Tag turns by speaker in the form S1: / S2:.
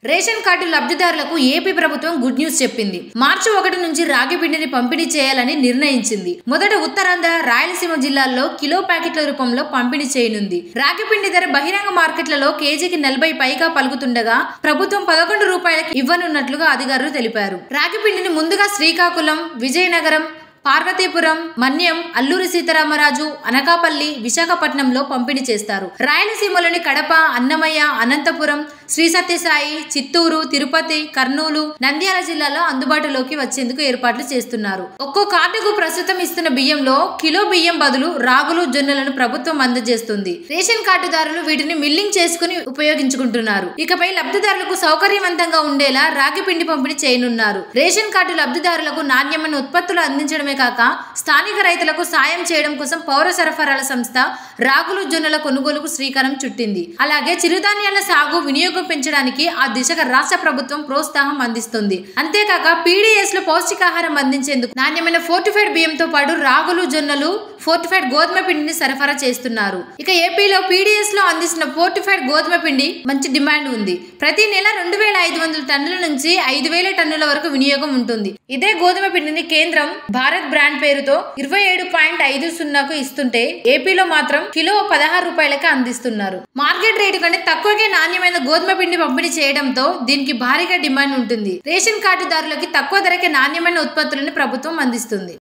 S1: Ration card లబ్ధిదారులకు AP ప్రభుత్వం good news చెప్పింది. మార్చి 1 నుంచి రాగి పిండిని పంపిణీ చేయాలని నిర్ణయించింది. మొదట ఉత్తరాంధ్ర, రాయలసీమ జిల్లాల్లో కిలో ప్యాకెట్ల రూపంలో పంపిణీ చేయనుంది. రాగి పిండి ధర బహిరంగ మార్కెట్లలో కేజీకి 40 పైగా పలుకుతుండగా ప్రభుత్వం 11 రూపాయలకు ఇవ్వనున్నట్లుగా అధికారులు తెలిపారు. రాగి పిండిని ముందుగా శ్రీకాకుళం, విజయనగరం, పార్వతీపురం, మన్యం, అల్లూరి సీతారామరాజు, అనకాపల్లి, విశాఖపట్నంలో పంపిణీ చేస్తారు. రాయలసీమలోని కడప, అన్నమయ్య, అనంతపురం, శ్రీ సత్యసాయి, చిత్తూరు, తిరుపతి, కర్నూలు, నంద్యాల జిల్లాలో అందుబాటులోకి వచ్చేందుకు ఏర్పాట్లు చేస్తున్నారు. ఒక్కో కార్డుకు ప్రస్తుతం ఇస్తున్న బియ్యంలో కిలో బియ్యం బదులు రాగులు, జొన్నలను ప్రభుత్వం అందజేస్తుంది. రేషన్ కార్డుదారులు వీటిని మిల్లింగ్ చేసుకుని ఉపయోగించుకుంటున్నారు. ఇకపై లబ్ధిదారులకు సౌకర్యవంతంగా ఉండేలా రాగి పిండి పంపిణీ చేయనున్నారు. రేషన్ కార్డు లబ్ధిదారులకు నాణ్యమైన ఉత్పత్తులు అందించడమే కాక స్థానిక రైతులకు సాయం చేయడం కోసం పౌర సరఫరాల సంస్థ రాగులు, జొన్నల కొనుగోలుకు శ్రీకారం చుట్టింది. అలాగే చిరుధాన్యాల సాగు, వినియోగం పెంచడానికి ఆ దిశగా రాష్ట్ర ప్రభుత్వం ప్రోత్సాహం అందిస్తుంది. అంతేకాక పీడీఎస్ లో పౌష్టికాహారం అందించేందుకు నాణ్యమైన ఫోర్టిఫైడ్ బియ్యంతో పాటు రాగులు, జొన్నలు, ఫోర్టిఫైడ్ గోధుమ పిండిని సరఫరా చేస్తున్నారు. ఇక ఏపీలో పీడీఎస్ లో అందిస్తున్న ఫోర్టిఫైడ్ గోధుమ పిండి మంచి డిమాండ్ ఉంది. ప్రతి నెల 2500 టన్నుల నుంచి 5000 టన్నుల వరకు వినియోగం ఉంటుంది. ఇదే గోధుమ పిండిని కేంద్రం భారత్ బ్రాండ్ పేరుతో 27.50కు ఇస్తుంటే ఏపీలో మాత్రం కిలో 16 రూపాయలకే అందిస్తున్నారు. మార్కెట్ రేటు కంటే తక్కువకే నాణ్యమైన గోధుమ పిండి పంపిణీ చేయడంతో దీనికి భారీగా డిమాండ్ ఉంటుంది. రేషన్ కార్డుదారులకి తక్కువ ధరకే నాణ్యమైన ఉత్పత్తులను ప్రభుత్వం అందిస్తుంది.